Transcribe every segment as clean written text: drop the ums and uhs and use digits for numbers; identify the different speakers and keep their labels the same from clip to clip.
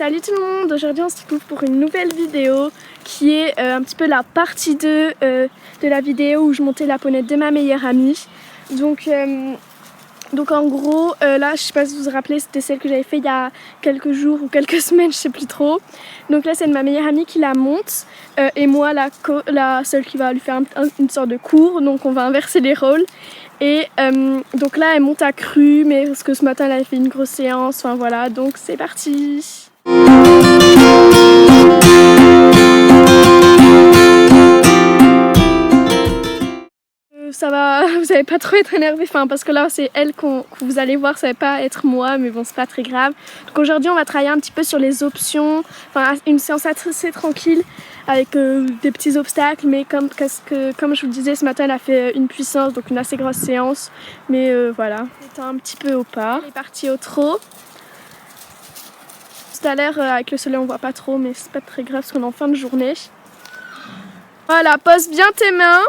Speaker 1: Salut tout le monde, aujourd'hui on se retrouve pour une nouvelle vidéo qui est un petit peu la partie 2 de la vidéo où je montais la ponette de ma meilleure amie. Donc en gros, là je sais pas si vous vous rappelez, c'était celle que j'avais fait il y a quelques jours ou quelques semaines, je sais plus trop. Donc là c'est de ma meilleure amie qui la monte et moi la seule qui va lui faire une sorte de cours, donc on va inverser les rôles. Et donc là elle monte à cru, mais parce que ce matin elle avait fait une grosse séance, enfin voilà, donc c'est parti. Ça va, vous allez pas trop être énervé, enfin parce que là c'est elle que vous allez voir, ça va pas être moi, mais bon c'est pas très grave. Donc aujourd'hui on va travailler un petit peu sur les options, enfin une séance assez tranquille avec des petits obstacles, mais comme je vous le disais ce matin elle a fait une puissance, donc une assez grosse séance, mais voilà. C'était un petit peu au pas. On est parti au trot. Tout à l'heure avec le soleil on voit pas trop, mais c'est pas très grave parce qu'on est en fin de journée. Voilà, pose bien tes mains.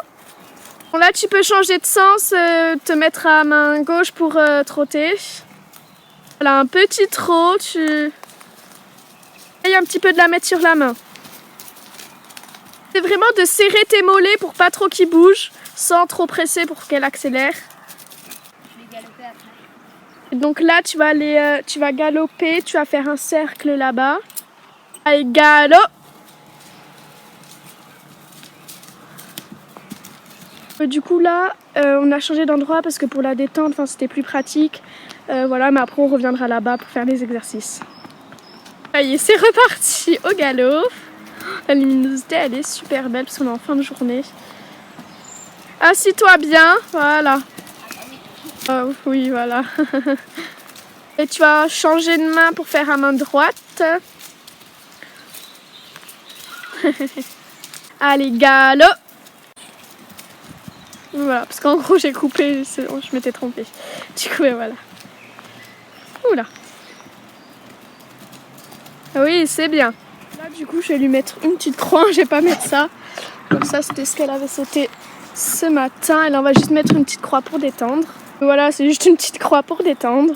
Speaker 1: Bon, là tu peux changer de sens, te mettre à main gauche pour trotter. Voilà, un petit trot, tu essayes un petit peu de la mettre sur la main. C'est vraiment de serrer tes mollets pour pas trop qu'ils bougent, sans trop presser pour qu'elle accélère.
Speaker 2: Je vais galoper après.
Speaker 1: Donc là tu vas galoper, tu vas faire un cercle là-bas. Allez, galop! Du coup là on a changé d'endroit parce que pour la détente c'était plus pratique, voilà, mais après on reviendra là-bas pour faire les exercices. Ça y est, c'est reparti au galop. La luminosité elle est super belle parce qu'on est en fin de journée. Assis-toi bien, voilà. Oui, voilà. Et tu vas changer de main pour faire à main droite. Allez, galop! Voilà, parce qu'en gros j'ai coupé, je m'étais trompée. Du coup, voilà. Oula. Oui, c'est bien. Là, du coup, je vais lui mettre une petite croix. Je vais pas mettre ça. Comme ça, c'était ce qu'elle avait sauté ce matin. Et là, on va juste mettre une petite croix pour détendre. Voilà, c'est juste une petite croix pour détendre.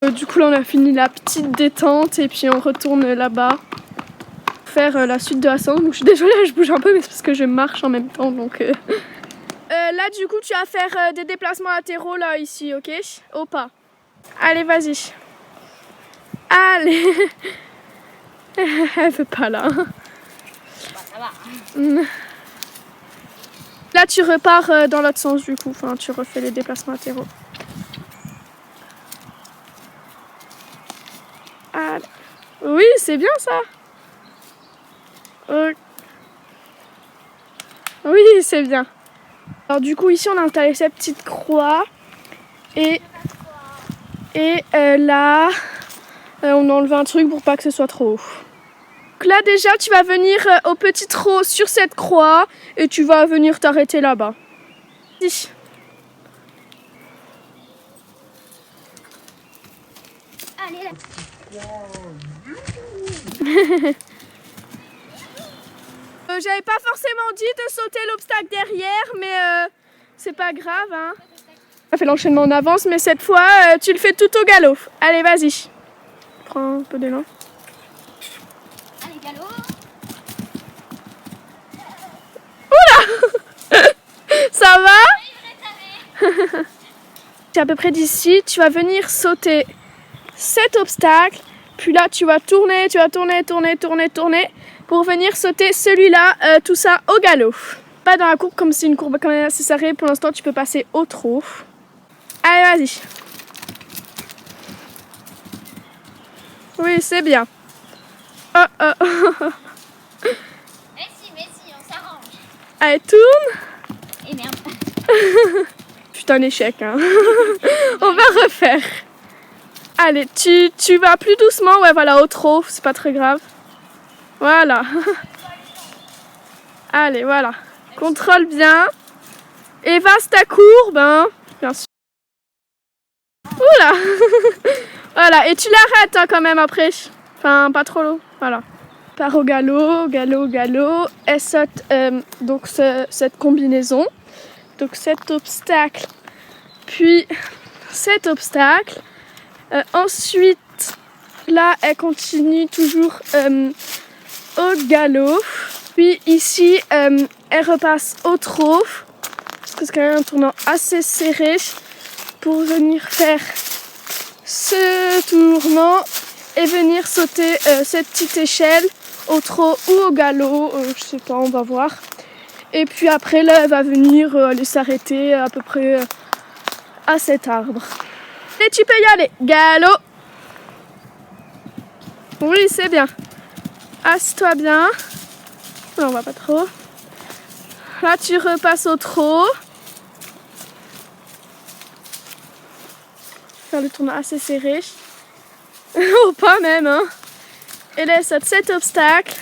Speaker 1: Du coup, là, on a fini la petite détente et puis on retourne là-bas pour faire la suite de la séance. Donc, je suis désolée, je bouge un peu, mais c'est parce que je marche en même temps. Donc, là, du coup, tu vas faire des déplacements latéraux là, ici, ok? Au pas. Allez, vas-y. Allez. Elle veut pas là.
Speaker 2: Bah, ça va.
Speaker 1: Là, tu repars dans l'autre sens du coup. Enfin, tu refais les déplacements latéraux. Allez. Oui, c'est bien ça. Oui, c'est bien. Alors du coup, ici, on a installé cette petite croix. Et là, on a enlevé un truc pour pas que ce soit trop haut. Donc là, déjà, tu vas venir au petit trot sur cette croix. Et tu vas venir t'arrêter là-bas. Ici.
Speaker 2: Allez, là.
Speaker 1: J'avais pas forcément dit de sauter l'obstacle derrière, mais c'est pas grave, hein. On a fait l'enchaînement en avance, mais cette fois, tu le fais tout au galop. Allez, vas-y. Prends un peu d'élan.
Speaker 2: Allez, galop.
Speaker 1: Ça va? C'est à peu près d'ici. Tu vas venir sauter cet obstacle. Puis là, tu vas tourner, tourner pour venir sauter celui-là, tout ça au galop. Pas dans la courbe, comme c'est une courbe quand même assez serrée. Pour l'instant, tu peux passer au trot. Allez, vas-y. Oui, c'est bien. Oh.
Speaker 2: Mais si, on s'arrange.
Speaker 1: Allez, tourne.
Speaker 2: Et merde.
Speaker 1: Putain, un échec, hein. On va refaire. Allez, tu vas plus doucement. Ouais, voilà, au trot, c'est pas très grave. Voilà. Allez, voilà. Contrôle bien. Évaste ta courbe, hein. Bien sûr. Oula. Voilà, et tu l'arrêtes hein, quand même après. Enfin, pas trop long. Voilà. part au galop, galop, galop. Elle saute donc cette combinaison. Donc cet obstacle, puis cet obstacle. Ensuite, là, elle continue toujours au galop. Puis ici, elle repasse au trot. Parce que c'est quand même un tournant assez serré pour venir faire ce tournant et venir sauter cette petite échelle au trot ou au galop. Je sais pas, on va voir. Et puis après, là, elle va venir aller s'arrêter à peu près à cet arbre. Et tu peux y aller. Galop. Oui, c'est bien. Assieds-toi bien. Non, on va pas trop. Là, tu repasses au trot. Faire le tournoi assez serré. Oh, pas même, hein. Et là, elle saute cet obstacle.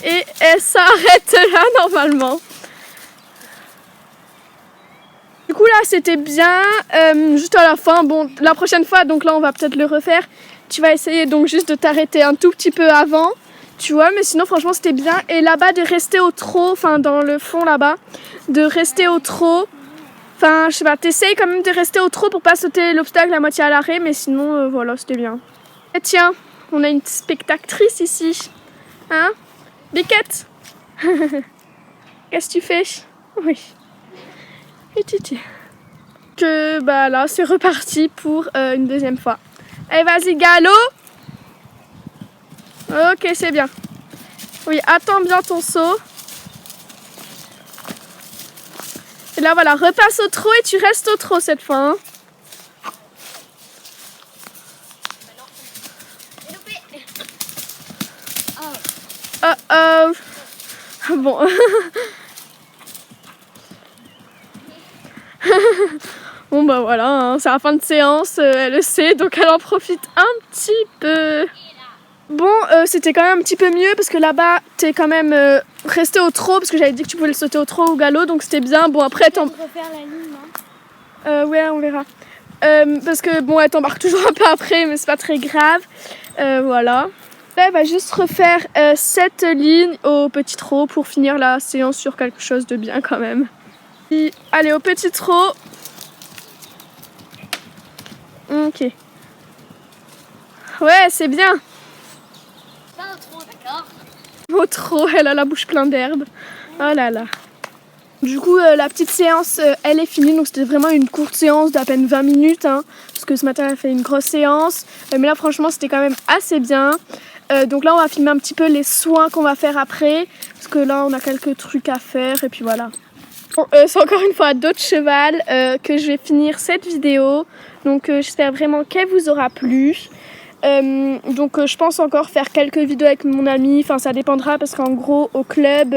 Speaker 1: Et elle s'arrête là, normalement. Du coup, là, c'était bien. Juste à la fin, bon, la prochaine fois, donc là, on va peut-être le refaire. Tu vas essayer donc juste de t'arrêter un tout petit peu avant. Tu vois, mais sinon, franchement, c'était bien. Et là-bas, de rester au trot, enfin, dans le fond, là-bas, de rester au trot. Enfin, je sais pas, t'essayes quand même de rester au trot pour pas sauter l'obstacle à moitié à l'arrêt, mais sinon, voilà, c'était bien. Et tiens, on a une spectatrice ici. Hein, Biquette? Qu'est-ce que tu fais? Oui. Et tu. Que, bah là, c'est reparti pour une deuxième fois. Allez, vas-y, galop. Ok, c'est bien. Oui, attends bien ton saut. Et là, voilà, repasse au trot et tu restes au trot cette fois. Hein. Bon. Bon, bah voilà, hein, c'est la fin de séance, elle le sait, donc elle en profite un petit peu. Bon, c'était quand même un petit peu mieux parce que là-bas, t'es quand même resté au trot parce que j'avais dit que tu pouvais le sauter au trot ou au galop, donc c'était bien. Bon, après,
Speaker 2: On peut refaire la ligne, non?
Speaker 1: Ouais, on verra. Parce que bon, elle t'embarque toujours un peu après, mais c'est pas très grave. Voilà. Là, elle va juste refaire cette ligne au petit trot pour finir la séance sur quelque chose de bien quand même. Et, allez, au petit trot. Ok. Ouais, c'est bien.
Speaker 2: Pas au trot, d'accord?
Speaker 1: Au trot, elle a la bouche pleine d'herbe. Oh là là. Du coup, la petite séance, elle est finie. Donc, c'était vraiment une courte séance d'à peine 20 minutes. Hein, parce que ce matin, elle a fait une grosse séance. Mais là, franchement, c'était quand même assez bien. Donc là, on va filmer un petit peu les soins qu'on va faire après. Parce que là, on a quelques trucs à faire. Et puis voilà. Bon, c'est encore une fois d'autres cheval que je vais finir cette vidéo. Donc, j'espère vraiment qu'elle vous aura plu. Donc je pense encore faire quelques vidéos avec mon ami, enfin ça dépendra parce qu'en gros au club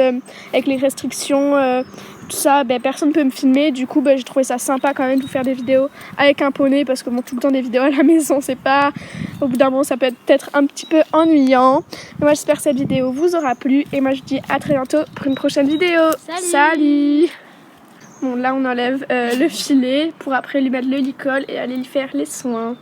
Speaker 1: avec les restrictions tout ça, personne ne peut me filmer, du coup j'ai trouvé ça sympa quand même de vous faire des vidéos avec un poney parce que bon, tout le temps des vidéos à la maison c'est pas, au bout d'un moment ça peut être un petit peu ennuyant. Mais moi j'espère que cette vidéo vous aura plu et moi je dis à très bientôt pour une prochaine vidéo. Salut. Bon là on enlève le filet pour après lui mettre le licol et aller lui faire les soins.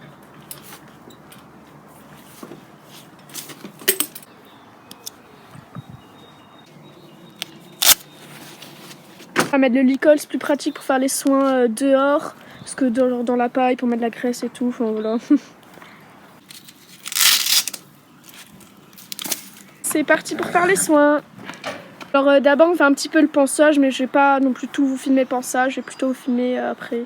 Speaker 1: À mettre le licol, c'est plus pratique pour faire les soins dehors, parce que dans la paille pour mettre la graisse et tout, enfin voilà. C'est parti pour faire les soins. Alors d'abord on fait un petit peu le pansage, mais je vais pas non plus tout vous filmer le pansage, je vais plutôt vous filmer après.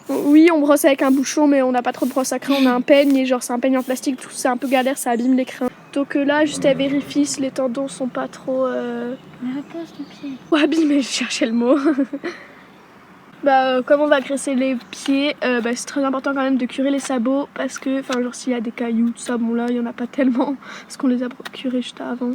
Speaker 1: Oui, on brosse avec un bouchon, mais on n'a pas trop de brosse à crin, on a un peigne, et genre c'est un peigne en plastique, tout c'est un peu galère, ça abîme les crins. Donc là, juste à vérifier si les tendons sont pas trop...
Speaker 2: Mais repose ton pied.
Speaker 1: Ou abîmés, je cherchais le mot. Comme on va graisser les pieds, c'est très important quand même de curer les sabots parce que, enfin, genre s'il y a des cailloux, tout ça, bon là, il y en a pas tellement parce qu'on les a curés juste avant.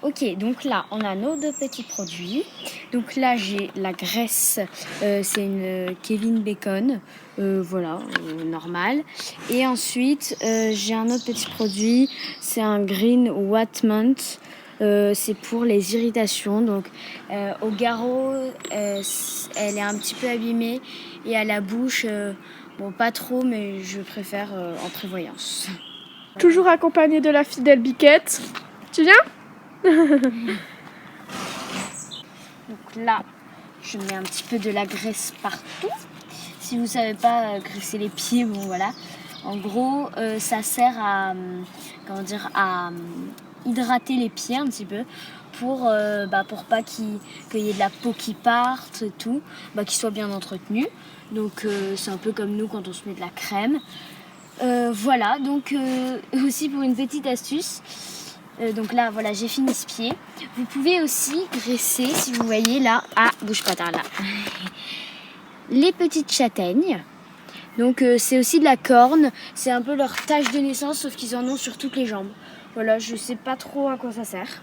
Speaker 3: Ok, donc là, on a nos deux petits produits. Donc là, j'ai la graisse, c'est une Kevin Bacon, normal. Et ensuite, j'ai un autre petit produit, c'est un Green Watmont. C'est pour les irritations. Donc, au garrot, elle est un petit peu abîmée. Et à la bouche, bon, pas trop, mais je préfère en prévoyance.
Speaker 1: Toujours accompagnée de la fidèle Biquette. Tu viens?
Speaker 3: Donc là, je mets un petit peu de la graisse partout. Si vous ne savez pas graisser les pieds, bon voilà. En gros, ça sert à, à hydrater les pieds un petit peu pour pas qu'il y ait de la peau qui parte et tout, qu'ils soient bien entretenus. Donc c'est un peu comme nous quand on se met de la crème. Voilà, donc aussi pour une petite astuce, donc là voilà, j'ai fini ce pied. Vous pouvez aussi graisser, si vous voyez là, bouge pas tard là, les petites châtaignes. Donc c'est aussi de la corne, c'est un peu leur tache de naissance, sauf qu'ils en ont sur toutes les jambes. Voilà, je sais pas trop à quoi ça sert.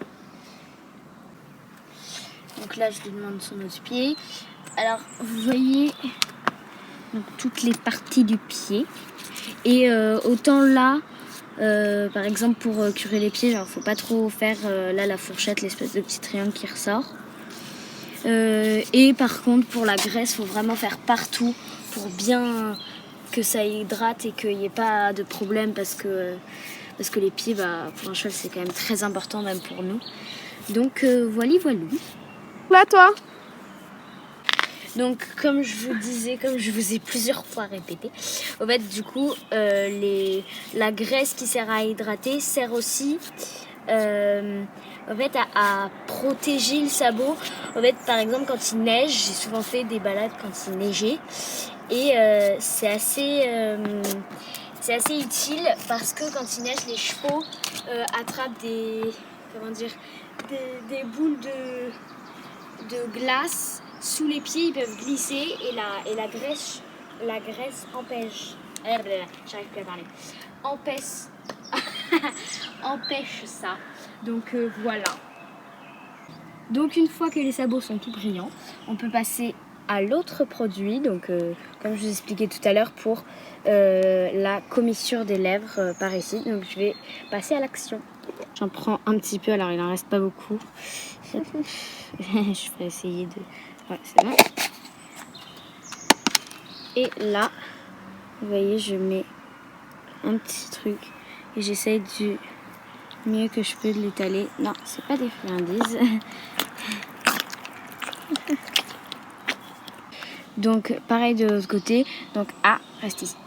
Speaker 3: Donc là je lui demande son autre pied. Alors vous voyez donc, toutes les parties du pied. Et autant là, par exemple pour curer les pieds, genre faut pas trop faire là la fourchette, l'espèce de petit triangle qui ressort. Et par contre pour la graisse, faut vraiment faire partout pour bien que ça hydrate et qu'il n'y ait pas de problème parce que les pieds, pour un cheval c'est quand même très important même pour nous. Donc voilou.
Speaker 1: Là toi.
Speaker 3: Donc comme je vous disais, comme je vous ai plusieurs fois répété, au fait du coup la graisse qui sert à hydrater sert aussi à protéger le sabot. En fait par exemple quand il neige, j'ai souvent fait des balades quand il neigeait et c'est assez utile parce que quand il neige les chevaux attrapent des boules de glace sous les pieds, ils peuvent glisser et la graisse empêche. J'arrive plus à parler. Empêche ça. Donc voilà. Donc une fois que les sabots sont tout brillants, on peut passer à l'autre produit. Donc comme je vous expliquais tout à l'heure pour la commissure des lèvres par ici. Donc je vais passer à l'action. J'en prends un petit peu, alors il en reste pas beaucoup. Je vais essayer de... Ouais, c'est bon. Et là, vous voyez, je mets un petit truc et j'essaye du mieux que je peux de l'étaler. Non, c'est pas des friandises. Donc, pareil de l'autre côté. Donc, reste ici.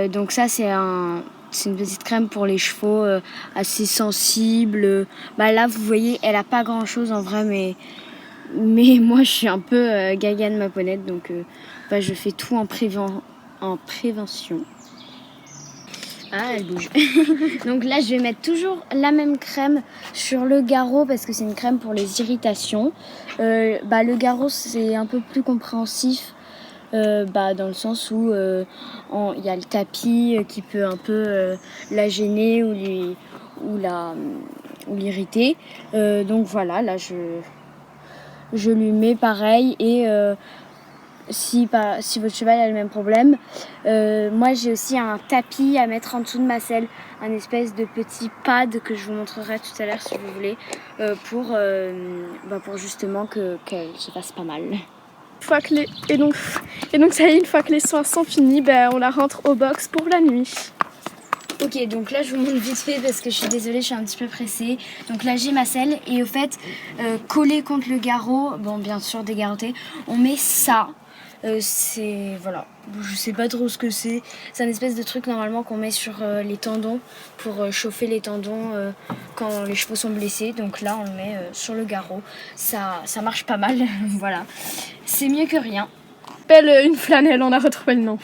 Speaker 3: Donc ça, c'est une petite crème pour les chevaux assez sensible. Là, vous voyez, elle a pas grand-chose en vrai, mais moi, je suis un peu gaga de ma ponette, donc je fais tout en prévention. Elle bouge. Donc là, je vais mettre toujours la même crème sur le garrot parce que c'est une crème pour les irritations. Le garrot, c'est un peu plus compréhensif dans le sens où il y a le tapis qui peut un peu la gêner ou l'irriter. Donc voilà, là, je lui mets pareil et si votre cheval a le même problème, moi j'ai aussi un tapis à mettre en dessous de ma selle, un espèce de petit pad que je vous montrerai tout à l'heure si vous voulez, pour justement qu'elle se fasse pas mal.
Speaker 1: Et donc ça y est, une fois que les soins sont finis, on la rentre au box pour la nuit.
Speaker 3: Ok, donc là je vous montre vite fait parce que je suis désolée, je suis un petit peu pressée. Donc là j'ai ma selle et au fait, collé contre le garrot, bien sûr dégarroté, on met ça. Voilà, je sais pas trop ce que c'est. C'est un espèce de truc normalement qu'on met sur les tendons pour chauffer les tendons quand les chevaux sont blessés. Donc là on le met sur le garrot. Ça marche pas mal, voilà. C'est mieux que rien.
Speaker 1: Une flanelle, on a retrouvé le nom.